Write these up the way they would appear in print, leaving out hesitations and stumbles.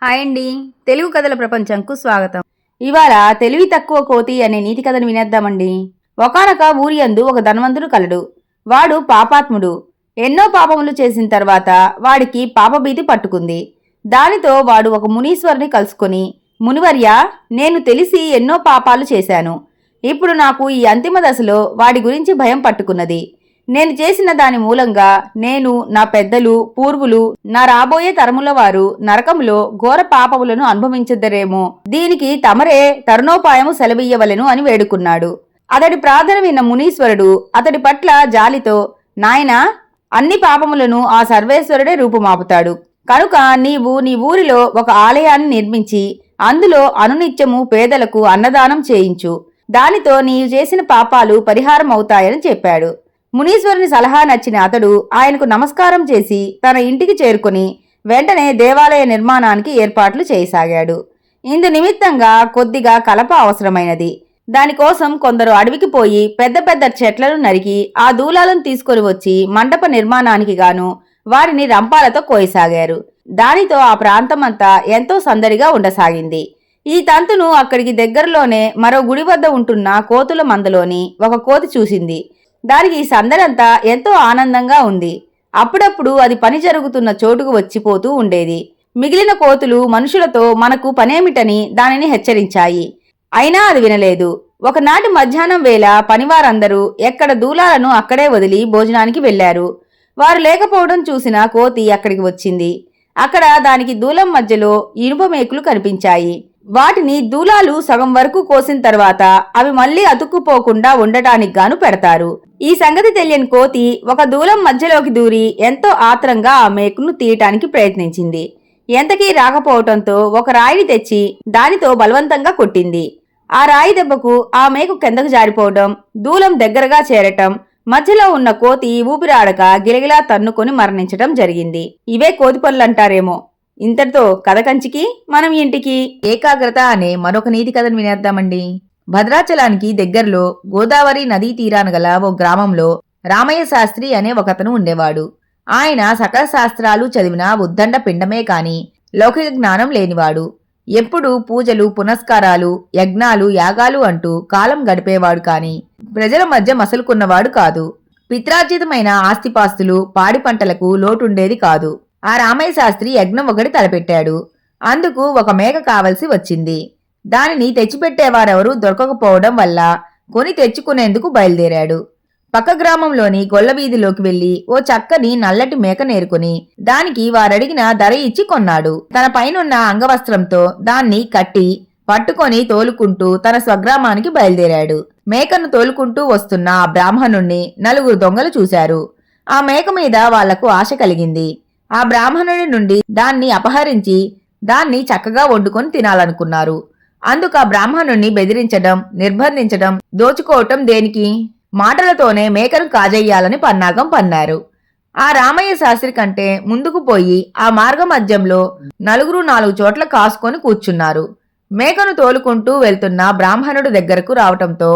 Hi అండి. తెలుగు కథల ప్రపంచంకు స్వాగతం. ఇవాళ తెలివి తక్కువ కోతి అనే నీతి కథను వినేద్దామండి. ఒకానొక ఊరి యందు ఒక ధనవంతుడు కలడు. వాడు పాపాత్ముడు. ఎన్నో పాపములు చేసిన తర్వాత వాడికి పాపభీతి పట్టుకుంది. దానితో వాడు ఒక మునీశ్వరుని కలుసుకొని, మునివర్యా, నేను తెలిసి ఎన్నో పాపాలు చేశాను. ఇప్పుడు నాకు ఈ అంతిమ దశలో వాడి గురించి భయం పట్టుకున్నది. నేను చేసిన దాని మూలంగా నేను, నా పెద్దలు, పూర్వులు, నా రాబోయే తరముల వారు నరకములో ఘోర పాపములను అనుభవించదరేమో. దీనికి తమరే తరుణోపాయము సెలవియ్యవలెను అని వేడుకున్నాడు. అతడి ప్రార్థన విన్న మునీశ్వరుడు అతడి పట్ల జాలితో, నాయనా, అన్ని పాపములను ఆ సర్వేశ్వరుడే రూపుమాపుతాడు. కనుక నీవు నీ ఊరిలో ఒక ఆలయాన్ని నిర్మించి అందులో అనునిత్యము పేదలకు అన్నదానం చేయించు. దానితో నీవు చేసిన పాపాలు పరిహారం అవుతాయని చెప్పాడు. మునీశ్వరుని సలహా నచ్చిన అతడు ఆయనకు నమస్కారం చేసి తన ఇంటికి చేరుకుని వెంటనే దేవాలయ నిర్మాణానికి ఏర్పాట్లు చేయసాగాడు. ఇందు నిమిత్తంగా కొద్దిగా కలప అవసరమైనది. దానికోసం కొందరు అడవికి పోయి పెద్ద పెద్ద చెట్లను నరికి ఆ దూలాలను తీసుకొని వచ్చి మండప నిర్మాణానికి గాను వారిని రంపాలతో కోయసాగారు. దానితో ఆ ప్రాంతమంతా ఎంతో సందడిగా ఉండసాగింది. ఈ తంతును అక్కడికి దగ్గరలోనే మరో గుడి వద్ద ఉంటున్న కోతుల మందలోని ఒక కోతి చూసింది. దానికి ఈ సందడంతా ఎంతో ఆనందంగా ఉంది. అప్పుడప్పుడు అది పని జరుగుతున్న చోటుకు వచ్చిపోతూ ఉండేది. మిగిలిన కోతులు మనుషులతో మనకు పనేమిటని దానిని హెచ్చరించాయి. అయినా అది వినలేదు. ఒకనాటి మధ్యాహ్నం వేళ పనివారందరూ ఎక్కడ దూలాలను అక్కడే వదిలి భోజనానికి వెళ్లారు. వారు లేకపోవడం చూసిన కోతి అక్కడికి వచ్చింది. అక్కడ దానికి దూలం మధ్యలో ఇనుప మేకులు కనిపించాయి. వాటిని దూలాలు సగం వరకు కోసిన తర్వాత అవి మళ్లీ అతుక్కుపోకుండా ఉండటానికి గాను పెడతారు. ఈ సంగతి తెలియని కోతి ఒక దూలం మధ్యలోకి దూరి ఎంతో ఆత్రంగా ఆ మేకును తీయటానికి ప్రయత్నించింది. ఎంతకీ రాకపోవటంతో ఒక రాయిని తెచ్చి దానితో బలవంతంగా కొట్టింది. ఆ రాయి దెబ్బకు ఆ మేకు కిందకు జారిపోవడం, దూలం దగ్గరగా చేరటం, మధ్యలో ఉన్న కోతి ఊపిరాడక గిలగిలా తన్నుకొని మరణించటం జరిగింది. ఇవే కోతి పనులంటారేమో. ఇంతటితో కథ కంచికి మనం ఇంటికి. ఏకాగ్రత అనే మరొక నీతి కథను వినేద్దామండి. భద్రాచలానికి దగ్గరలో గోదావరి నదీ తీరాన గల ఓ గ్రామంలో రామయ్య శాస్త్రి అనే ఒకతను ఉండేవాడు. ఆయన సకల శాస్త్రాలు చదివిన ఉద్దండ పిండమే కాని లౌకిక జ్ఞానం లేనివాడు. ఎప్పుడూ పూజలు, పునస్కారాలు, యజ్ఞాలు, యాగాలు అంటూ కాలం గడిపేవాడు కాని ప్రజల మధ్య మసలుకున్నవాడు కాదు. పిత్రార్జితమైన ఆస్తిపాస్తులు, పాడి పంటలకు లోటుండేది కాదు. ఆ రామయ్య శాస్త్రి యజ్ఞం ఒకటి తలపెట్టాడు. అందుకు ఒక మేక కావలసి వచ్చింది. దానిని తెచ్చిపెట్టేవారెవరూ దొరకకపోవడం వల్ల కొని తెచ్చుకునేందుకు బయలుదేరాడు. పక్క గ్రామంలోని గొల్లవీధిలోకి వెళ్లి ఓ చక్కని నల్లటి మేక నేరుకుని దానికి వారడిగిన ధర ఇచ్చి కొన్నాడు. తన పైనున్న అంగవస్త్రంతో దాన్ని కట్టి పట్టుకొని తోలుకుంటూ తన స్వగ్రామానికి బయలుదేరాడు. మేకను తోలుకుంటూ వస్తున్న ఆ బ్రాహ్మణుణ్ణి నలుగురు దొంగలు చూశారు. ఆ మేక మీద వాళ్లకు ఆశ కలిగింది. ఆ బ్రాహ్మణుడి నుండి దాన్ని అపహరించి దాన్ని చక్కగా వండుకొని తినాలనుకున్నారు. అందుకు ఆ బ్రాహ్మణుణ్ణి బెదిరించడం, నిర్బంధించడం, దోచుకోవటం దేనికి? మాటలతోనే మేకను కాజేయాలని పన్నాగం పన్నారు. ఆ రామయ్య శాస్త్రి కంటే ముందుకు పోయి ఆ మార్గ మధ్యంలో నలుగురు 4 చోట్ల కాసుకొని కూర్చున్నారు. మేకను తోలుకుంటూ వెళ్తున్న బ్రాహ్మణుడు దగ్గరకు రావటంతో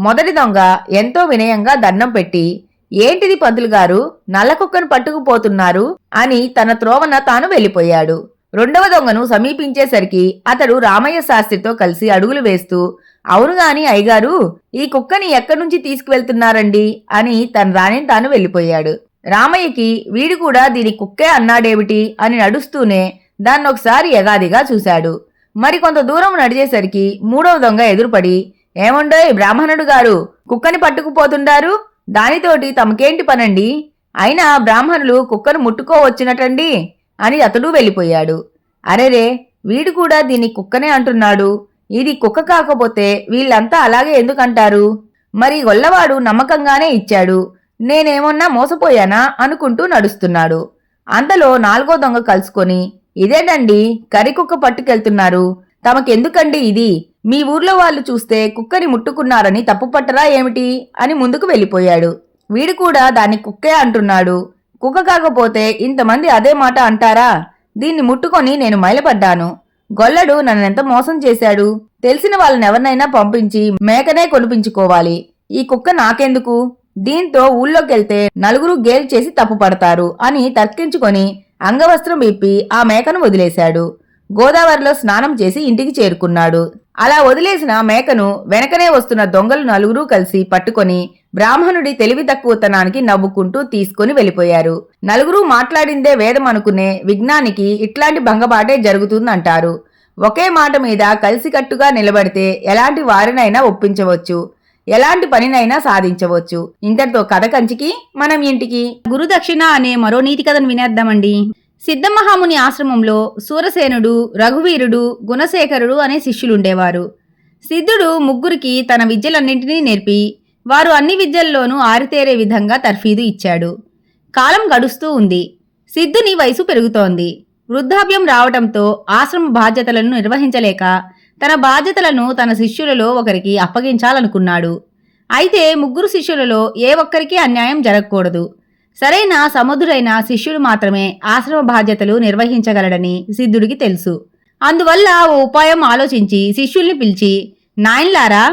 మొదటి దొంగ ఎంతో వినయంగా దండం పెట్టి, ఏంటిది పంతులు గారు, నల్ల కుక్కను పట్టుకుపోతున్నారు అని తన త్రోవన తాను వెళ్లిపోయాడు. రెండవ దొంగను సమీపించేసరికి అతడు రామయ్య శాస్త్రితో కలిసి అడుగులు వేస్తూ, అవునుగాని అయ్యగారు, ఈ కుక్కని ఎక్కడి నుంచి తీసుకువెళ్తున్నారండి అని తన రాణిని తాను వెళ్లిపోయాడు. రామయ్యకి వీడు కూడా దీని కుక్కే అన్నాడేమిటి అని నడుస్తూనే దాన్నొకసారి ఎగాదిగా చూశాడు. మరికొంత దూరం నడిచేసరికి మూడవ దొంగ ఎదురుపడి, ఏమండోయ్ బ్రాహ్మణుడు గారు, కుక్కని పట్టుకుపోతుండారు, దానితోటి తమకేంటి పనండి? అయినా బ్రాహ్మణులు కుక్కను ముట్టుకోవచ్చునటండి అని అతడు వెళ్ళిపోయాడు. అరెరే, వీడు కూడా దీన్ని కుక్కనే అంటున్నాడు. ఇది కుక్క కాకపోతే వీళ్ళంతా అలాగే ఎందుకంటారు? మరి గొల్లవాడు నమ్మకంగానే ఇచ్చాడు, నేనేమన్నా మోసపోయానా అనుకుంటూ నడుస్తున్నాడు. అంతలో 4వ దొంగ కలుసుకొని, ఇదేనండి కరికుక్క పట్టుకెళ్తున్నారు, తమకెందుకండి ఇది? మీ ఊర్లో వాళ్ళు చూస్తే కుక్కని ముట్టుకున్నారని తప్పుపట్టరా ఏమిటి అని ముందుకు వెళ్ళిపోయాడు. వీడు కూడా దాన్ని కుక్కే అంటున్నాడు. కుక్క కాకపోతే ఇంతమంది అదే మాట అంటారా? దీన్ని ముట్టుకొని నేను మైలపడ్డాను. గొల్లడు నన్నెంత మోసం చేశాడు. తెలిసిన వాళ్ళనెవరినైనా పంపించి మేకనే కొనిపించుకోవాలి. ఈ కుక్క నాకెందుకు? దీంతో ఊళ్ళోకెళ్తే నలుగురు గేల్ చేసి తప్పుపడతారు అని తర్కించుకొని అంగవస్త్రం విప్పి ఆ మేకను వదిలేశాడు. గోదావరిలో స్నానం చేసి ఇంటికి చేరుకున్నాడు. అలా వదిలేసిన మేకను వెనకనే వస్తున్న దొంగలు నలుగురూ కలిసి పట్టుకొని బ్రాహ్మణుడి తెలివి తక్కువతనానికి నవ్వుకుంటూ తీసుకుని వెళ్ళిపోయారు. నలుగురూ మాట్లాడిందే వేదం అనుకునే విజ్ఞానికి ఇట్లాంటి భంగపాటే జరుగుతుందంటారు. ఒకే మాట మీద కలిసికట్టుగా నిలబడితే ఎలాంటి వారినైనా ఒప్పించవచ్చు, ఎలాంటి పనినైనా సాధించవచ్చు. ఇంతటితో కథ కంచికి మనం ఇంటికి. గురుదక్షిణ అనే మరో నీతి కథను వినేద్దామండి. సిద్ధమహాముని ఆశ్రమంలో సూరసేనుడు, రఘువీరుడు, గుణశేఖరుడు అనే శిష్యులుండేవారు. సిద్ధుడు ముగ్గురికి తన విద్యలన్నింటినీ నేర్పి వారు అన్ని విద్యల్లోనూ ఆరితేరే విధంగా తర్ఫీదు ఇచ్చాడు. కాలం గడుస్తూ ఉంది. సిద్ధుని వయసు పెరుగుతోంది. వృద్ధాప్యం రావటంతో ఆశ్రమ బాధ్యతలను నిర్వహించలేక తన బాధ్యతలను తన శిష్యులలో ఒకరికి అప్పగించాలనుకున్నాడు. అయితే ముగ్గురు శిష్యులలో ఏ ఒక్కరికి అన్యాయం జరగకూడదు. సరైన సముద్రుడైన శిష్యుడు మాత్రమే ఆశ్రమ బాధ్యతలు నిర్వహించగలడని సిద్ధుడికి తెలుసు. అందువల్ల ఓ ఉపాయం ఆలోచించి శిష్యుల్ని పిలిచి, నాయన్లారా,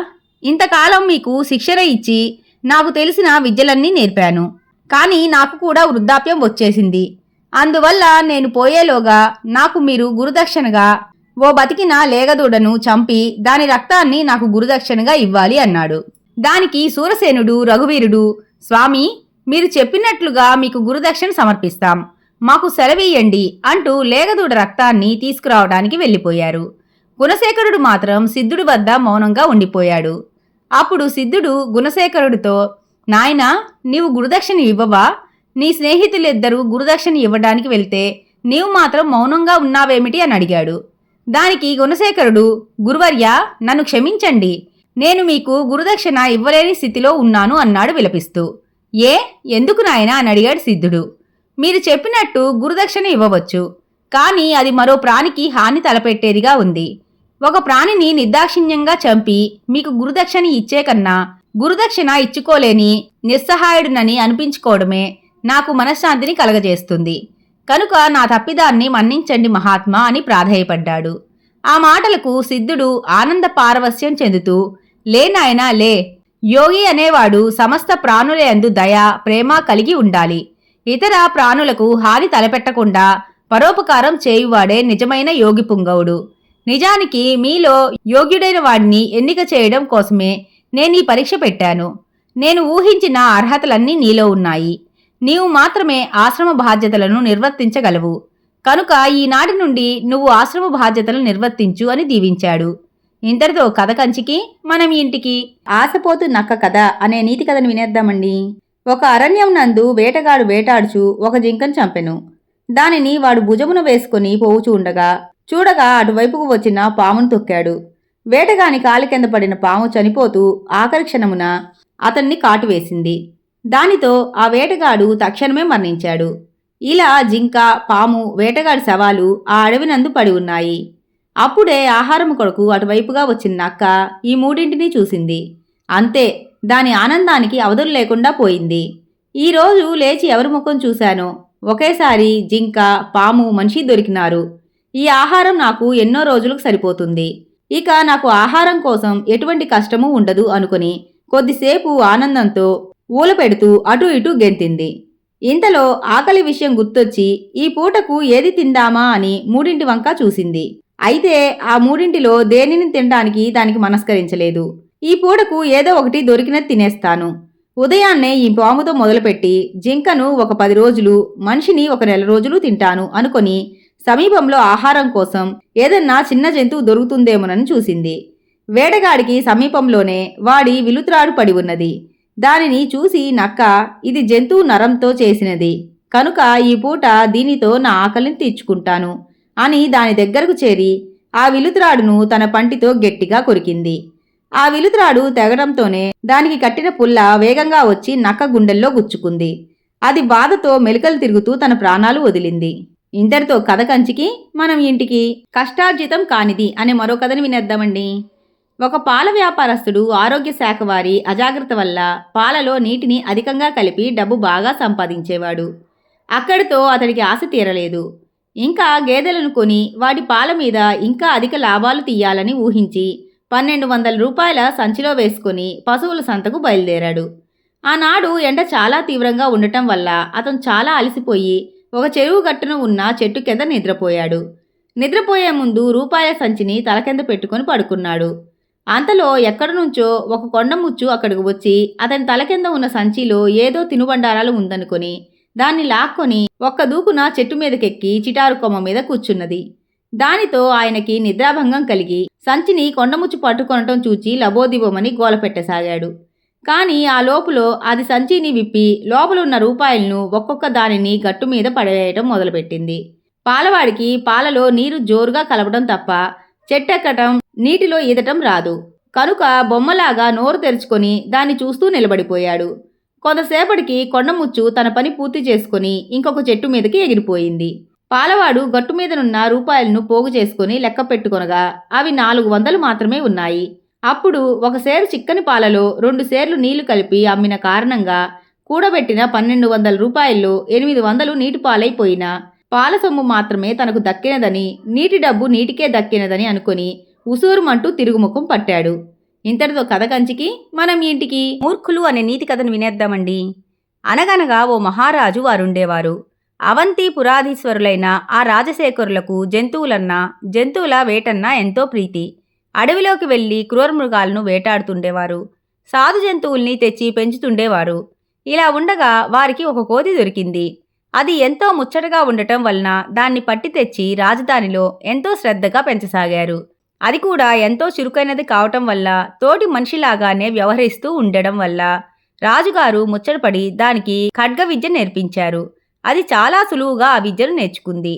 ఇంతకాలం మీకు శిక్షణ ఇచ్చి నాకు తెలిసిన విద్యలన్నీ నేర్పాను. కానీ నాకు కూడా వృద్ధాప్యం వచ్చేసింది. అందువల్ల నేను పోయేలోగా నాకు మీరు గురుదక్షిణగా ఓ బతికిన లేగదూడను చంపి దాని రక్తాన్ని నాకు గురుదక్షిణగా ఇవ్వాలి అన్నాడు. దానికి సూరసేనుడు, రఘువీరుడు, స్వామి, మీరు చెప్పినట్లుగా మీకు గురుదక్షిణ సమర్పిస్తాం, మాకు సెలవీయండి అంటూ లేగదూడ రక్తాన్ని తీసుకురావడానికి వెళ్ళిపోయారు. గుణశేఖరుడు మాత్రం సిద్ధుడి వద్ద మౌనంగా ఉండిపోయాడు. అప్పుడు సిద్ధుడు గుణశేఖరుడితో, నాయనా, నీవు గురుదక్షిణ ఇవ్వవా? నీ స్నేహితులిద్దరూ గురుదక్షిణ ఇవ్వడానికి వెళ్తే నీవు మాత్రం మౌనంగా ఉన్నావేమిటి అని అడిగాడు. దానికి గుణశేఖరుడు, గురువర్య, నన్ను క్షమించండి, నేను మీకు గురుదక్షిణ ఇవ్వలేని స్థితిలో ఉన్నాను అన్నాడు విలపిస్తూ. ఎందుకు నాయనా అని అడిగాడు సిద్ధుడు. మీరు చెప్పినట్టు గురుదక్షిణ ఇవ్వవచ్చు, కానీ అది మరో ప్రాణికి హాని తలపెట్టేదిగా ఉంది. ఒక ప్రాణిని నిర్దాక్షిణ్యంగా చంపి మీకు గురుదక్షిణ ఇచ్చే కన్నా గురుదక్షిణ ఇచ్చుకోలేని నిస్సహాయుడునని అనిపించుకోవడమే నాకు మనశ్శాంతిని కలగజేస్తుంది. కనుక నా తప్పిదాన్ని మన్నించండి మహాత్మా అని ప్రాధేయపడ్డాడు. ఆ మాటలకు సిద్ధుడు ఆనంద పారవస్యం చెందుతూ, లే నాయనా లే, యోగి అనేవాడు సమస్త ప్రాణుల యందు దయ, ప్రేమ కలిగి ఉండాలి. ఇతర ప్రాణులకు హాని తలపెట్టకుండా పరోపకారం చేయువాడే నిజమైన యోగి పుంగవుడు. నిజానికి మీలో యోగ్యుడైన వాడిని ఎన్నిక చేయడం కోసమే నేను ఈ పరీక్ష పెట్టాను. నేను ఊహించిన అర్హతలన్నీ నీలో ఉన్నాయి. నీవు మాత్రమే ఆశ్రమ బాధ్యతలను నిర్వర్తించగలవు. కనుక ఈనాటి నుండి నువ్వు ఆశ్రమ బాధ్యతలను నిర్వర్తించు అని దీవించాడు. ఇంతటితో కథ కంచికి మనం ఇంటికి. ఆశపోతు నక్క కథ అనే నీతి కథను వినేద్దామండి. ఒక అరణ్యం నందు వేటగాడు వేటాడుచు ఒక జింకను చంపెను. దానిని వాడు భుజమున వేసుకుని పోవుచూ ఉండగా చూడగా అటువైపుకు వచ్చిన పామును తొక్కాడు. వేటగాని కాలి కింద పడిన పాము చనిపోతూ ఆఖరి క్షణమున అతన్ని కాటువేసింది. దానితో ఆ వేటగాడు తక్షణమే మరణించాడు. ఇలా జింక, పాము, వేటగాడి శవాలు ఆ అడవినందు పడి ఉన్నాయి. అప్పుడే ఆహారం కొరకు అటువైపుగా వచ్చిన నక్క ఈ మూడింటినీ చూసింది. అంతే, దాని ఆనందానికి అవధులు లేకుండా పోయింది. ఈరోజు లేచి ఎవరి ముఖం చూశానో ఒకేసారి జింక, పాము, మనిషి దొరికినారు. ఈ ఆహారం నాకు ఎన్నో రోజులకు సరిపోతుంది. ఇక నాకు ఆహారం కోసం ఎటువంటి కష్టమూ ఉండదు అనుకుని కొద్దిసేపు ఆనందంతో ఊలపెడుతూ అటూ ఇటూ గెంతింది. ఇంతలో ఆకలి విషయం గుర్తొచ్చి ఈ పూటకు ఏది తిందామా అని మూడింటి వంక చూసింది. అయితే ఆ మూడింటిలో దేనిని తినడానికి దానికి మనస్కరించలేదు. ఈ పూటకు ఏదో ఒకటి దొరికినది తినేస్తాను. ఉదయాన్నే ఈ పాముతో మొదలుపెట్టి జింకను ఒక 10 రోజులు, మనిషిని ఒక నెల రోజులు తింటాను అనుకొని సమీపంలో ఆహారం కోసం ఏదన్నా చిన్న జంతువు దొరుకుతుందేమోనని చూసింది. వేటగాడికి సమీపంలోనే వాడి విలుత్రాడు పడి ఉన్నది. దానిని చూసి నక్క, ఇది జంతువు నరంతో చేసినది కనుక ఈ పూట దీనితో నా ఆకలిని తీర్చుకుంటాను అని దాని దగ్గరకు చేరి ఆ విలుత్రాడును తన పంటితో గట్టిగా కొరికింది. ఆ విలుత్రాడు తెగడంతోనే దానికి కట్టిన పుల్ల వేగంగా వచ్చి నక్క గుండెల్లో గుచ్చుకుంది. అది బాధతో మెలికలు తిరుగుతూ తన ప్రాణాలు వదిలింది. ఇంతటితో కథ కంచికి మనం ఇంటికి. కష్టార్జితం కానిది అనే మరో కథని వినేద్దామండి. ఒక పాల వ్యాపారస్తుడు ఆరోగ్య శాఖ వారి అజాగ్రత్త వల్ల పాలలో నీటిని అధికంగా కలిపి డబ్బు బాగా సంపాదించేవాడు. అక్కడితో అతడికి ఆశ తీరలేదు. ఇంకా గేదెలను కొని వాటి పాల మీద ఇంకా అధిక లాభాలు తీయాలని ఊహించి 1200 రూపాయల సంచిలో వేసుకుని పశువుల సంతకు బయలుదేరాడు. ఆనాడు ఎండ చాలా తీవ్రంగా ఉండటం వల్ల అతను చాలా అలసిపోయి ఒక చెరువు గట్టున ఉన్న చెట్టు కింద నిద్రపోయాడు. నిద్రపోయే ముందు రూపాయల సంచిని తలకింద పెట్టుకుని పడుకున్నాడు. అంతలో ఎక్కడి నుంచో ఒక కొండముచ్చు అక్కడికి వచ్చి అతని తలకింద ఉన్న సంచిలో ఏదో తినుబండారాలు ఉందనుకొని దాన్ని లాక్కొని ఒక్క దూకున చెట్టు మీదకెక్కి చిటారు కొమ్మ మీద కూర్చున్నది. దానితో ఆయనకి నిద్రాభంగం కలిగి సంచిని కొండముచ్చు పట్టుకొనటం చూచి లబోదిబోమని గోలపెట్టసాగాడు. కాని ఆ లోపులో అది సంచిని విప్పి లోపలున్న రూపాయలను ఒక్కొక్క దానిని గట్టు మీద పడవేయటం మొదలుపెట్టింది. పాలవాడికి పాలలో నీరు జోరుగా కలపడం తప్ప చెట్టెక్కటం, నీటిలో ఈదటం రాదు. కనుక బొమ్మలాగా నోరు తెరుచుకొని దాన్ని చూస్తూ నిలబడిపోయాడు. కొంతసేపటికి కొండముచ్చు తన పని పూర్తి చేసుకుని ఇంకొక చెట్టు మీదకి ఎగిరిపోయింది. పాలవాడు గట్టు మీదనున్న రూపాయలను పోగు చేసుకుని లెక్క పెట్టుకొనగా అవి 400 మాత్రమే ఉన్నాయి. అప్పుడు ఒక సేరు చిక్కని పాలలో 2 సేర్లు నీళ్లు కలిపి అమ్మిన కారణంగా కూడబెట్టిన 1200 రూపాయల్లో 800 నీటి పాలైపోయినా పాల సొమ్ము మాత్రమే తనకు దక్కినదని, నీటి డబ్బు నీటికే దక్కినదని అనుకుని ఉసూరుమంటూ తిరుగుముఖం పట్టాడు. ఇంతటితో కథ కంచికి మనం ఇంటికి. మూర్ఖులు అనే నీతి కథను వినేద్దామండి. అనగనగా ఓ మహారాజు వారుండేవారు. అవంతి పురాధీశ్వరులైన ఆ రాజశేఖరులకు జంతువులన్నా, జంతువుల వేటన్నా ఎంతో ప్రీతి. అడవిలోకి వెళ్లి క్రూరమృగాలను వేటాడుతుండేవారు. సాధు జంతువుల్ని తెచ్చి పెంచుతుండేవారు. ఇలా ఉండగా వారికి ఒక కోతి దొరికింది. అది ఎంతో ముచ్చటగా ఉండటం వలన దాన్ని పట్టి తెచ్చి రాజధానిలో ఎంతో శ్రద్ధగా పెంచసాగారు. అది కూడా ఎంతో చురుకైనది కావటం వల్ల, తోటి మనిషిలాగానే వ్యవహరిస్తూ ఉండడం వల్ల రాజుగారు ముచ్చటపడి దానికి ఖడ్గ విద్య నేర్పించారు. అది చాలా సులువుగా ఆ విద్యను నేర్చుకుంది.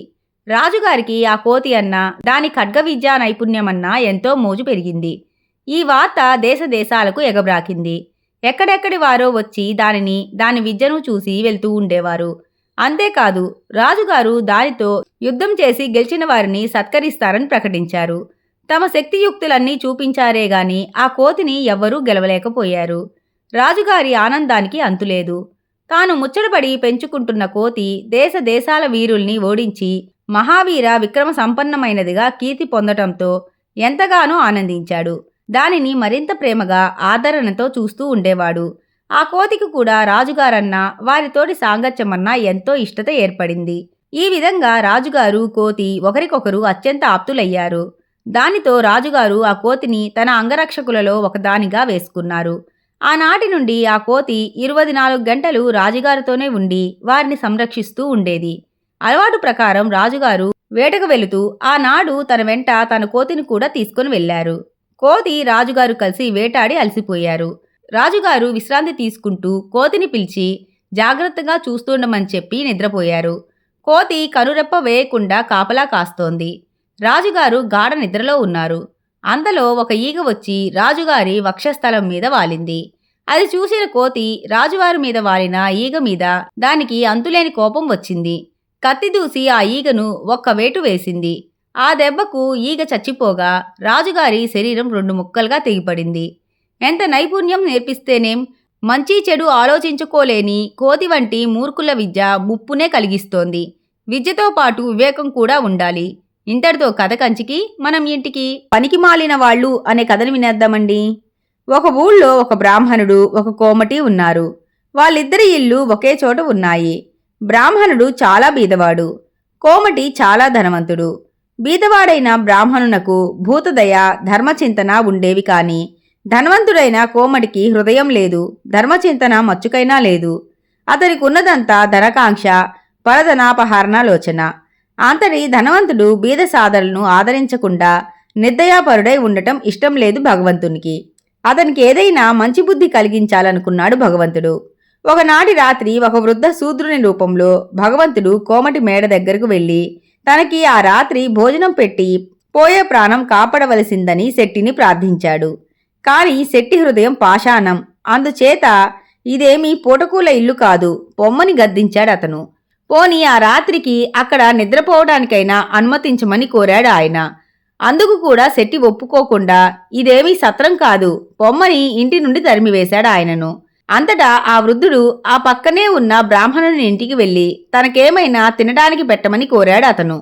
రాజుగారికి ఆ కోతి అన్నా, దాని ఖడ్గ విద్యా నైపుణ్యమన్నా ఎంతో మోజు పెరిగింది. ఈ వార్త దేశ దేశాలకు ఎగబ్రాకింది. ఎక్కడెక్కడి వారో వచ్చి దాని విద్యను చూసి వెళ్తూ ఉండేవారు. అంతేకాదు, రాజుగారు దానితో యుద్ధం చేసి గెలిచిన వారిని సత్కరిస్తారని ప్రకటించారు. తమ శక్తియుక్తులన్నీ చూపించారే గాని ఆ కోతిని ఎవ్వరూ గెలవలేకపోయారు. రాజుగారి ఆనందానికి అంతులేదు. తాను ముచ్చటపడి పెంచుకుంటున్న కోతి దేశ దేశాల వీరుల్ని ఓడించి మహావీర విక్రమ సంపన్నమైనదిగా కీర్తి పొందటంతో ఎంతగానో ఆనందించాడు. దానిని మరింత ప్రేమగా ఆదరణతో చూస్తూ ఉండేవాడు. ఆ కోతికి కూడా రాజుగారన్నా, వారితోటి సాంగత్యమన్నా ఎంతో ఇష్టత ఏర్పడింది. ఈ విధంగా రాజుగారు, కోతి ఒకరికొకరు అత్యంత ఆప్తులయ్యారు. దానితో రాజుగారు ఆ కోతిని తన అంగరక్షకులలో ఒకదానిగా వేసుకున్నారు. ఆనాటి నుండి ఆ కోతి 24 గంటలు రాజుగారితోనే ఉండి వారిని సంరక్షిస్తూ ఉండేది. అలవాటు ప్రకారం రాజుగారు వేటకు వెళుతూ ఆనాడు తన వెంట తన కోతిని కూడా తీసుకుని వెళ్లారు. కోతి రాజుగారు కలిసి వేటాడి అలసిపోయారు. రాజుగారు విశ్రాంతి తీసుకుంటూ కోతిని పిలిచి జాగ్రత్తగా చూస్తుండమని చెప్పి నిద్రపోయారు. కోతి కనురెప్ప వేయకుండా కాపలా కాస్తోంది. రాజుగారు గాఢ నిద్రలో ఉన్నారు. అంతలో ఒక ఈగ వచ్చి రాజుగారి వక్షస్థలం మీద వాలింది. అది చూసిన కోతి రాజువారి మీద వాలిన ఈగ మీద దానికి అంతులేని కోపం వచ్చింది. కత్తి దూసి ఆ ఈగను ఒక్క వేటు వేసింది. ఆ దెబ్బకు ఈగ చచ్చిపోగా రాజుగారి శరీరం 2 ముక్కలుగా తెగిపడింది. ఎంత నైపుణ్యం నేర్పిస్తేనేం, మంచి చెడు ఆలోచించుకోలేని కోతి వంటి మూర్ఖుల విద్య ముప్పునే కలిగిస్తోంది. విద్యతో పాటు వివేకం కూడా ఉండాలి. ఇంతటితో కథ కంచికి మనం ఇంటికి. పనికిమాలిన వాళ్ళు అనే కథను వినేద్దామండి. ఒక ఊళ్ళో ఒక బ్రాహ్మణుడు, ఒక కోమటి ఉన్నారు. వాళ్ళిద్దరి ఇల్లు ఒకే చోట ఉన్నాయి. బ్రాహ్మణుడు చాలా బీదవాడు, కోమటి చాలా ధనవంతుడు. బీదవాడైన బ్రాహ్మణునకు భూతదయ, ధర్మచింతన ఉండేవి కాని ధనవంతుడైన కోమటికి హృదయం లేదు, ధర్మచింతన మచ్చుకైనా లేదు. అతనికి ఉన్నదంతా ధనకాంక్ష, పరధనాపహరణలోచన. అంతటి ధనవంతుడు బీద సాధనలను ఆదరించకుండా నిర్దయాపరుడై ఉండటం ఇష్టం లేదు భగవంతునికి. అతనికి ఏదైనా మంచి బుద్ధి కలిగించాలనుకున్నాడు భగవంతుడు. ఒకనాటి రాత్రి ఒక వృద్ధ శూద్రుని రూపంలో భగవంతుడు కోమటి మేడ దగ్గరకు వెళ్ళి తనకి ఆ రాత్రి భోజనం పెట్టి పోయే ప్రాణం కాపాడవలసిందని శెట్టిని ప్రార్థించాడు. కాని శెట్టి హృదయం పాషాణం. అందుచేత ఇదేమీ పూటకూల ఇల్లు కాదు, పొమ్మని గద్దించాడు అతను. పోని ఆ రాత్రికి అక్కడ నిద్రపోవడానికైనా అనుమతించమని కోరాడు ఆయన. అందుకు కూడా శెట్టి ఒప్పుకోకుండా ఇదేమీ సత్రం కాదు, పొమ్మని ఇంటి నుండి తరిమివేశాడు ఆయనను. అంతటా ఆ వృద్ధుడు ఆ పక్కనే ఉన్న బ్రాహ్మణుని ఇంటికి వెళ్లి తనకేమైనా తినడానికి పెట్టమని కోరాడు అతను.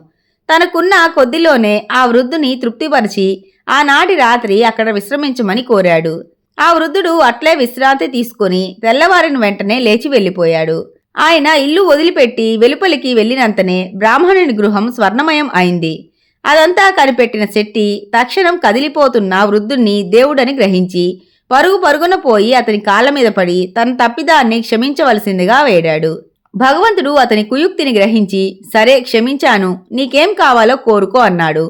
తనకున్న కొద్దిలోనే ఆ వృద్ధుని తృప్తిపరిచి ఆనాటి రాత్రి అక్కడ విశ్రమించమని కోరాడు. ఆ వృద్ధుడు అట్లే విశ్రాంతి తీసుకుని తెల్లవారిన వెంటనే లేచి వెళ్లిపోయాడు. ఆయన ఇల్లు వదిలిపెట్టి వెలుపలికి వెళ్లినంతనే బ్రాహ్మణుని గృహం స్వర్ణమయం అయింది. అదంతా కనిపెట్టిన శెట్టి తక్షణం కదిలిపోతున్న వృద్ధుణ్ణి దేవుడని గ్రహించి పరుగు పరుగున పోయి అతని కాళ్ల మీద పడి తన తప్పిదాన్ని క్షమించవలసిందిగా వేడాడు. భగవంతుడు అతని కుయుక్తిని గ్రహించి, సరే క్షమించాను, నీకేం కావాలో కోరుకో అన్నాడు.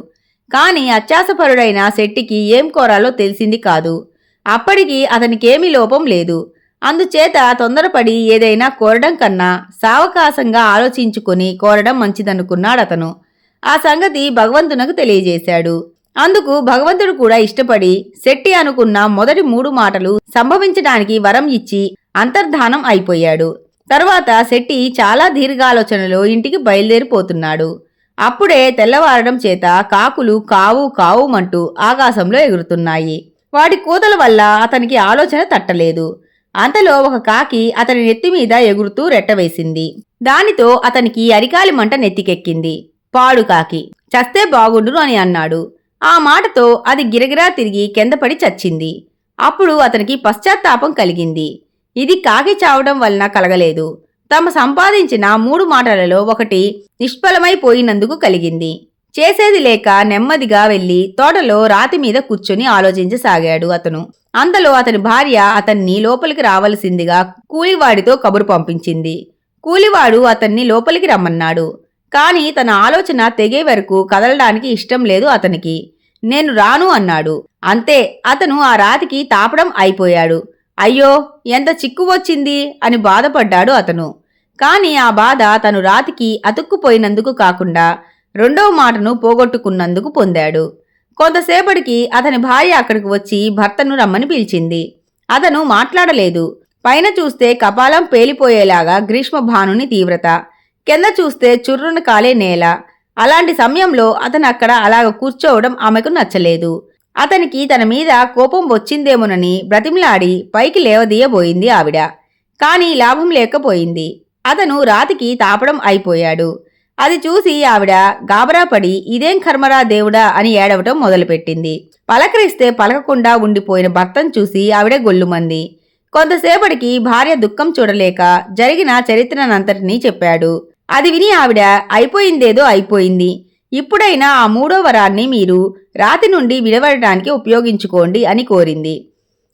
కాని అత్యాసపరుడైన శెట్టికి ఏం కోరాలో తెలిసింది కాదు. అప్పటికి అతనికేమీ లోపం లేదు. అందుచేత తొందరపడి ఏదైనా కోరడం కన్నా సావకాశంగా ఆలోచించుకుని కోరడం మంచిదనుకున్నాడతను. ఆ సంగతి భగవంతునకు తెలియజేశాడు. అందుకు భగవంతుడు కూడా ఇష్టపడి శెట్టి అనుకున్న మొదటి 3 మాటలు సంభవించడానికి వరం ఇచ్చి అంతర్ధానం అయిపోయాడు. తరువాత శెట్టి చాలా దీర్ఘాలోచనలో ఇంటికి బయలుదేరిపోతున్నాడు. అప్పుడే తెల్లవారడం చేత కాకులు కావు కావుమంటూ ఆకాశంలో ఎగురుతున్నాయి. వాటి కూతల వల్ల అతనికి ఆలోచన తట్టలేదు. అంతలో ఒక కాకి అతని నెత్తిమీద ఎగురుతూ రెట్టవేసింది. దానితో అతనికి అరికాలి మంట నెత్తికెక్కింది. పాడు కాకి, చస్తే బాగుండును అని అన్నాడు. ఆ మాటతో అది గిరగిరా తిరిగి కిందపడి చచ్చింది. అప్పుడు అతనికి పశ్చాత్తాపం కలిగింది. ఇది కాకి చావడం వలన కలగలేదు, తమ సంపాదించిన 3 మాటలలో ఒకటి నిష్ఫలమైపోయినందుకు కలిగింది. చేసేది లేక నెమ్మదిగా వెళ్లి తోటలో రాతి మీద కూర్చొని ఆలోచించసాగాడు అతను. అంతలో అతని భార్య అతన్ని లోపలికి రావలసిందిగా కూలివాడితో కబురు పంపించింది. కూలివాడు అతన్ని లోపలికి రమ్మన్నాడు. కాని తన ఆలోచన తెగే వరకు కదలడానికి ఇష్టం లేదు అతనికి. నేను రాను అన్నాడు. అంతే, అతను ఆ రాతికి తాపడం అయిపోయాడు. అయ్యో, ఎంత చిక్కు వచ్చింది అని బాధపడ్డాడు అతను. కాని ఆ బాధ తను రాతికి అతుక్కుపోయినందుకు కాకుండా 2వ మాటను పోగొట్టుకున్నందుకు పొందాడు. కొంతసేపటికి అతని భార్య అక్కడికి వచ్చి భర్తను రమ్మని పిలిచింది. అతను మాట్లాడలేదు. పైన చూస్తే కపాలం పేలిపోయేలాగా గ్రీష్మభానుని తీవ్రత, కింద చూస్తే చుర్రున కాలే నేల. అలాంటి సమయంలో అతను అక్కడ అలాగ కూర్చోవడం ఆమెకు నచ్చలేదు. అతనికి తన మీద కోపం వచ్చిందేమోనని బ్రతిమలాడి పైకి లేవదీయబోయింది ఆవిడ. కాని లాభం లేకపోయింది. అతను రాతికి తాపడం అయిపోయాడు. అది చూసి ఆవిడ గాబరాపడి ఇదేం కర్మరా దేవుడా అని ఏడవటం మొదలుపెట్టింది. పలకరిస్తే పలకకుండా ఉండిపోయిన భర్తను చూసి ఆవిడ గొల్లుమంది. కొంతసేపటికి భార్య దుఃఖం చూడలేక జరిగిన చరిత్రనంతటినీ చెప్పాడు. అది విని ఆవిడ అయిపోయిందేదో అయిపోయింది, ఇప్పుడైనా ఆ 3వ వరాన్ని మీరు రాతి నుండి విడవడటానికి ఉపయోగించుకోండి అని కోరింది.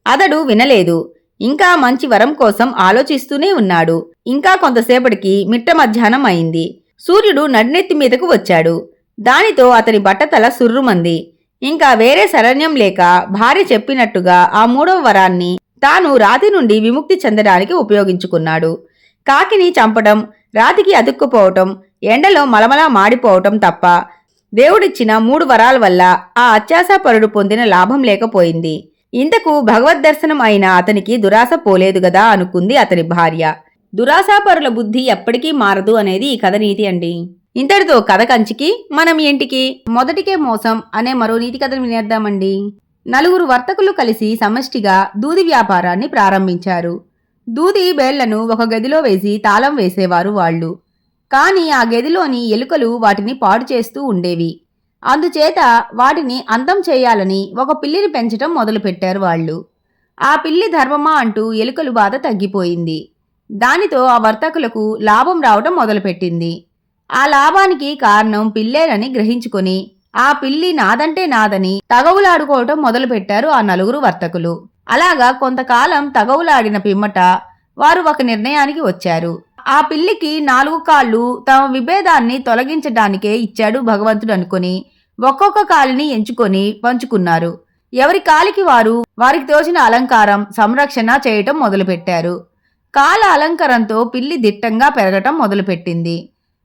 అతడు వినలేదు. ఇంకా మంచి వరం కోసం ఆలోచిస్తూనే ఉన్నాడు. ఇంకా కొంతసేపటికి మిట్ట మధ్యాహ్నం అయింది. సూర్యుడు నడినెత్తి మీదకు వచ్చాడు. దానితో అతని బట్టతల సుర్రుమంది. ఇంకా వేరే శరణ్యం లేక భార్య చెప్పినట్టుగా ఆ 3వ వరాన్ని తాను రాతి నుండి విముక్తి చెందడానికి ఉపయోగించుకున్నాడు. కాకిని చంపడం, రాతికి అతుక్కుపోవటం, ఎండలో మలమలా మాడిపోవటం తప్ప దేవుడిచ్చిన 3 వరాల వల్ల ఆ అత్యాశాపరుడు పొందిన లాభం లేకపోయింది. ఇంతకు భగవద్దర్శనం అయిన అతనికి దురాశ పోలేదు గదా అనుకుంది అతని భార్య. దురాశాపరుల బుద్ధి ఎప్పటికీ మారదు అనేది ఈ కథ నీతి అండి. ఇంతటితో కథ కంచికి మనం ఇంటికి. మొదటికే మోసం అనే మరో నీతి కథను వినేద్దామండి. 4 వర్తకులు కలిసి సమష్టిగా దూది వ్యాపారాన్ని ప్రారంభించారు. దూది బేళ్లను ఒక గదిలో వేసి తాళం వేసేవారు వాళ్ళు. కాని ఆ గదిలోని ఎలుకలు వాటిని పాడు చేస్తూ ఉండేవి. అందుచేత వాటిని అంతం చేయాలని ఒక పిల్లిని పెంచటం మొదలుపెట్టారు వాళ్ళు. ఆ పిల్లి ధర్మమా అంటూ ఎలుకలు బాధ తగ్గిపోయింది. దానితో ఆ వర్తకులకు లాభం రావటం మొదలుపెట్టింది. ఆ లాభానికి కారణం పిల్లేనని గ్రహించుకొని ఆ పిల్లి నాదంటే నాదని తగవులాడుకోవటం మొదలుపెట్టారు ఆ 4 వర్తకులు. అలాగా కొంతకాలం తగవులాడిన పిమ్మట వారు ఒక నిర్ణయానికి వచ్చారు. ఆ పిల్లికి 4 కాళ్ళు తమ విభేదాన్ని తొలగించడానికే ఇచ్చాడు భగవంతుడు అనుకుని ఒక్కొక్క కాలిని ఎంచుకొని పంచుకున్నారు. ఎవరి కాలికి వారికి తోచిన అలంకారం, సంరక్షణ చేయటం మొదలుపెట్టారు. కాల అలంకారంతో పిల్లి దిట్టంగా పెరగటం మొదలుపెట్టింది.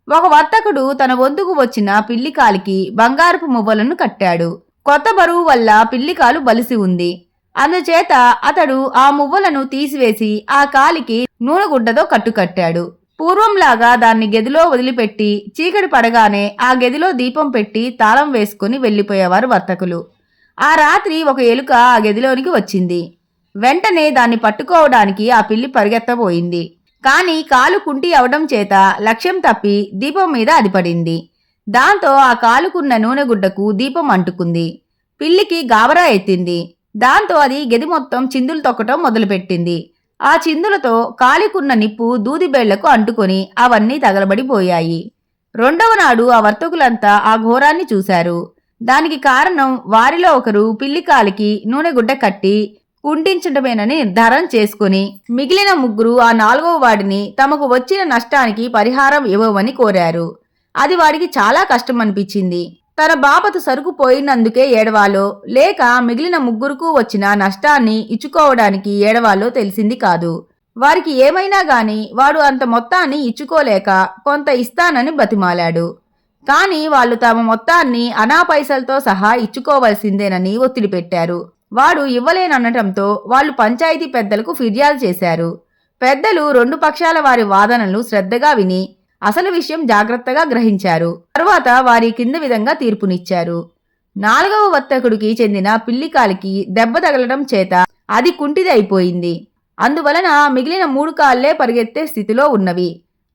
ఒక వర్తకుడు తన వంతుకు వచ్చిన పిల్లి కాలికి బంగారపు మువ్వలను కట్టాడు. కొత్త బరువు వల్ల పిల్లి కాలు బలిసి ఉంది. అందుచేత అతడు ఆ మువ్వలను తీసివేసి ఆ కాలికి నూనెగుడ్డతో కట్టుకట్టాడు. పూర్వంలాగా దాన్ని గదిలో వదిలిపెట్టి చీకటి పడగానే ఆ గదిలో దీపం పెట్టి తాళం వేసుకుని వెళ్లిపోయేవారు వర్తకులు. ఆ రాత్రి ఒక ఎలుక ఆ గదిలోనికి వచ్చింది. వెంటనే దాన్ని పట్టుకోవడానికి ఆ పిల్లి పరిగెత్తబోయింది. కాని కాలు కుంటి అవడం చేత లక్ష్యం తప్పి దీపం మీద అది పడింది. దాంతో ఆ కాలుకున్న నూనెగుడ్డకు దీపం అంటుకుంది. పిల్లికి గాబరా ఎత్తింది. దాంతో అది గది మొత్తం చిందులు తొక్కటం మొదలుపెట్టింది. ఆ చిందులతో కాలికున్న నిప్పు దూదిబేళ్లకు అంటుకొని అవన్నీ తగలబడిపోయాయి. రెండవ నాడు ఆ వర్తకులంతా ఆ ఘోరాన్ని చూశారు. దానికి కారణం వారిలో ఒకరు పిల్లికాలికి నూనె గుడ్డ కట్టి కుంటించటమేనని నిర్ధారణ చేసుకుని మిగిలిన ముగ్గురు ఆ నాలుగవ వాడిని తమకు వచ్చిన నష్టానికి పరిహారం ఇవ్వమని కోరారు. అది వాడికి చాలా కష్టం అనిపించింది. తన బాపతు సరుకు పోయినందుకే ఏడవాలో లేక మిగిలిన ముగ్గురుకు వచ్చిన నష్టాన్ని ఇచ్చుకోవడానికి ఏడవాలో తెలిసింది కాదు. వారికి ఏమైనా గాని వాడు అంత మొత్తాన్ని ఇచ్చుకోలేక కొంత ఇస్తానని బతిమాలాడు. కాని వాళ్ళు తమ మొత్తాన్ని అనా పైసలతో సహా ఇచ్చుకోవలసిందేనని ఒత్తిడి పెట్టారు. వాడు ఇవ్వలేననటంతో వాళ్ళు పంచాయతీ పెద్దలకు ఫిర్యాదు చేశారు. పెద్దలు రెండు పక్షాల వారి వాదనలు శ్రద్ధగా విని అసలు విషయం జాగ్రత్తగా గ్రహించారు. తరువాత వారి కింద విధంగా తీర్పునిచ్చారు. నాలుగవ వర్తకుడికి చెందిన పిల్లికాలికి దెబ్బ తగలడం చేత అది కుంటిది అయిపోయింది. అందువలన మిగిలిన 3 కాళ్లే పరిగెత్తే స్థితిలో ఉన్నవి.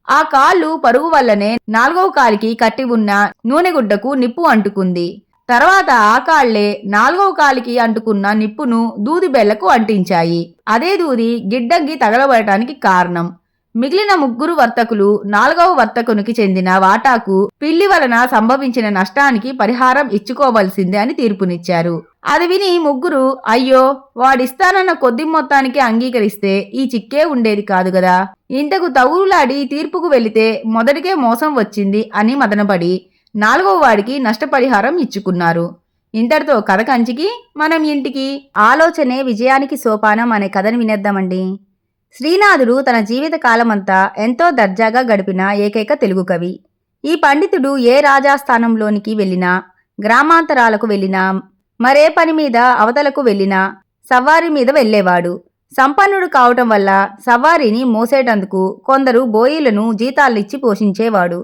ఆ కాళ్ళు పరుగు వల్లనే నాలుగవ కాలికి కట్టి ఉన్న నూనెగుడ్డకు నిప్పు అంటుకుంది. తర్వాత ఆ కాళ్లే నాలుగవ కాలికి అంటుకున్న నిప్పును దూది బెల్లకు అంటించాయి. అదే దూది గిడ్డంగి తగలబడటానికి కారణం. మిగిలిన ముగ్గురు వర్తకులు నాలుగవ వర్తకునికి చెందిన వాటాకు పిల్లి వలన సంభవించిన నష్టానికి పరిహారం ఇచ్చుకోవలసిందే అని తీర్పునిచ్చారు. అది విని ముగ్గురు, అయ్యో వాడిస్తానన్న కొద్ది మొత్తానికి అంగీకరిస్తే ఈ చిక్కే ఉండేది కాదు గదా, ఇంతకు తగులాడి తీర్పుకు వెళితే మొదటికే మోసం వచ్చింది అని మదనపడి నాలుగవ వాడికి నష్టపరిహారం ఇచ్చుకున్నారు. ఇంతటితో కథ కంచికి మనం ఇంటికి. ఆలోచనే విజయానికి సోపానం అనే కథను వినేద్దామండి. శ్రీనాథుడు తన జీవిత కాలమంతా ఎంతో దర్జాగా గడిపిన ఏకైక తెలుగు కవి. ఈ పండితుడు ఏ రాజాస్థానంలోనికి వెళ్ళినా, గ్రామాంతరాలకు వెళ్ళినా, మరే పని మీద అవతలకు వెళ్ళినా సవారి మీద వెళ్ళేవాడు. సంపన్నుడు కావటం వల్ల సవారిని మోసేటందుకు కొందరు బోయిలను జీతాలిచ్చి పోషించేవాడు.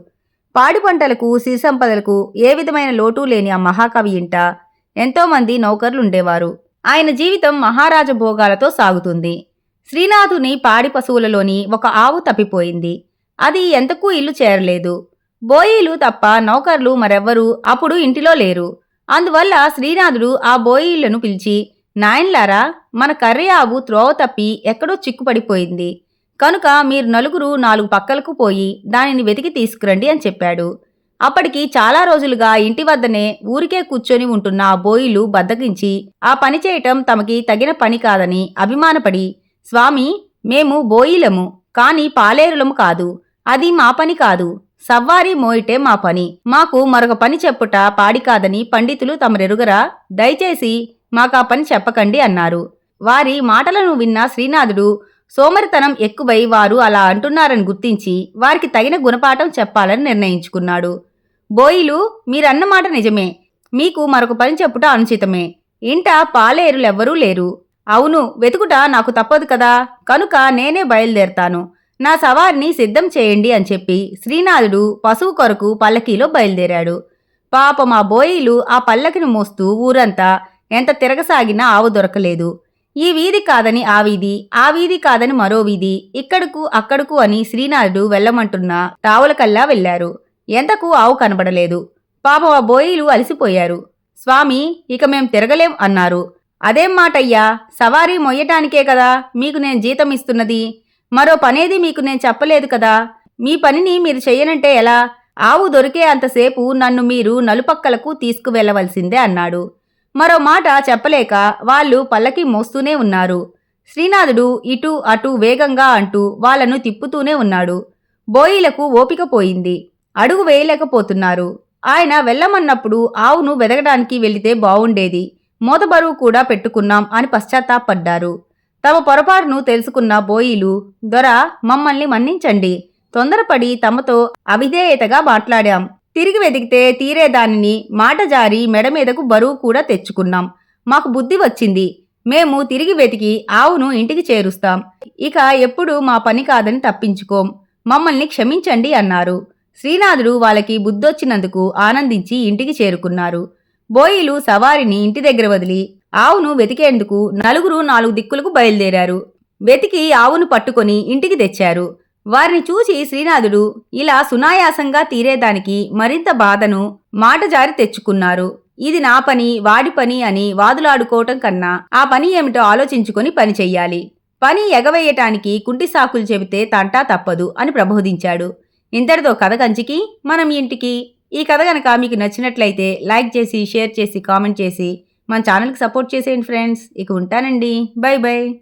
పాడి పంటలకు, సిరి సంపదలకు ఏ విధమైన లోటు లేని ఆ మహాకవి ఇంట ఎంతోమంది నౌకర్లుండేవారు. ఆయన జీవితం మహారాజ భోగాలతో సాగుతుంది. శ్రీనాథుని పాడి పశువులలోని ఒక ఆవు తప్పిపోయింది. అది ఎంతకూ ఇల్లు చేరలేదు. బోయీలు తప్ప నౌకర్లు మరెవ్వరూ అప్పుడు ఇంటిలో లేరు. అందువల్ల శ్రీనాథుడు ఆ బోయీలను పిలిచి, నాయన్లారా, మన కర్రె ఆవు త్రోవ తప్పి ఎక్కడో చిక్కుపడిపోయింది. కనుక మీరు నలుగురు 4 పక్కలకు పోయి దానిని వెతికి తీసుకురండి అని చెప్పాడు. అప్పటికి చాలా రోజులుగా ఇంటి వద్దనే ఊరికే కూర్చొని ఉంటున్న ఆ బోయీలు బద్దకించి ఆ పని చేయటం తమకి తగిన పని కాదని అభిమానపడి, స్వామి, మేము బోయిలము, కాని పాలేరులము కాదు. అది మా పని కాదు. సవ్వారి మోయిటే మా పని. మాకు మరొక పని చెప్పుట పాడి కాదని పండితులు తమరెరుగరా? దయచేసి మాకా పని చెప్పకండి అన్నారు. వారి మాటలను విన్న శ్రీనాథుడు సోమరితనం ఎక్కువై వారు అలా అంటున్నారని గుర్తించి వారికి తగిన గుణపాఠం చెప్పాలని నిర్ణయించుకున్నాడు. బోయిలు, మీరన్న మాట నిజమే. మీకు మరొక పని చెప్పుట అనుచితమే. ఇంట పాలేరులెవ్వరూ లేరు. అవును, వెతుకుట నాకు తప్పదు కదా, కనుక నేనే బయలుదేరతాను. నా సవారిని సిద్ధం చేయండి అని చెప్పి శ్రీనాథుడు పశువు కొరకు పల్లకీలో బయలుదేరాడు. పాపం ఆ బోయీలు ఆ పల్లకిని మోస్తూ ఊరంతా ఎంత తిరగసాగినా ఆవు దొరకలేదు. ఈ వీధి కాదని ఆ వీధి, ఆ వీధి కాదని మరో వీధి, ఇక్కడకు అక్కడకు అని శ్రీనాథుడు వెళ్ళమంటున్న తావులకల్లా వెళ్లారు. ఎంతకు ఆవు కనబడలేదు. పాపం ఆ బోయీలు అలసిపోయారు. స్వామి, ఇక మేం తిరగలేం అన్నారు. అదేం మాటయ్యా, సవారీ మొయ్యటానికే కదా మీకు నేను జీతం ఇస్తున్నది. మరో పనేది మీకు నేను చెప్పలేదు కదా. మీ పనిని మీరు చెయ్యనంటే ఎలా? ఆవు దొరికే అంతసేపు నన్ను మీరు నలుపక్కలకు తీసుకువెళ్లవలసిందే అన్నాడు. మరో మాట చెప్పలేక వాళ్ళు పల్లకి మోస్తూనే ఉన్నారు. శ్రీనాథుడు ఇటు అటు వేగంగా అంటూ వాళ్లను తిప్పుతూనే ఉన్నాడు. బోయీలకు ఓపిక పోయింది. అడుగు వేయలేకపోతున్నారు. ఆయన వెళ్ళమన్నప్పుడు ఆవును వెదగడానికి వెళితే బావుండేది, మోతబరువు కూడా పెట్టుకున్నాం అని పశ్చాత్తాపడ్డారు. తమ పొరపాటును తెలుసుకున్న బోయీలు, దొర, మమ్మల్ని మన్నించండి. తొందరపడి తమతో అవిధేయతగా మాట్లాడాం. తిరిగి వెతికితే తీరేదానిని మాట జారి మెడ మీదకు బరువు కూడా తెచ్చుకున్నాం. మాకు బుద్ధి వచ్చింది. మేము తిరిగి వెతికి ఆవును ఇంటికి చేరుస్తాం. ఇక ఎప్పుడు మా పని కాదని తప్పించుకోం. మమ్మల్ని క్షమించండి అన్నారు. శ్రీనాథుడు వాళ్ళకి బుద్ధొచ్చినందుకు ఆనందించి ఇంటికి చేరుకున్నారు. బోయీలు సవారిని ఇంటి దగ్గర వదిలి ఆవును వెతికేందుకు నలుగురు 4 దిక్కులకు బయలుదేరారు. వెతికి ఆవును పట్టుకొని ఇంటికి తెచ్చారు. వారిని చూసి శ్రీనాథుడు ఇలా సునాయాసంగా తీరేదానికి మరింత బాధను మాట జారి తెచ్చుకున్నారు. ఇది నా పని, వాడి పని అని వాదులాడుకోవటం కన్నా ఆ పని ఏమిటో ఆలోచించుకొని పని చెయ్యాలి. పని ఎగవేయటానికి కుంటి సాకులు చెబితే తంటా తప్పదు అని ప్రబోధించాడు. ఇంతటితో కథ కంచికి మనం ఇంటికి. ఈ కథ కనుక మీకు నచ్చినట్లయితే లైక్ చేసి, షేర్ చేసి, కామెంట్ చేసి మన ఛానల్కి సపోర్ట్ చేసేయండి ఫ్రెండ్స్. ఇక ఉంటానండి. By by.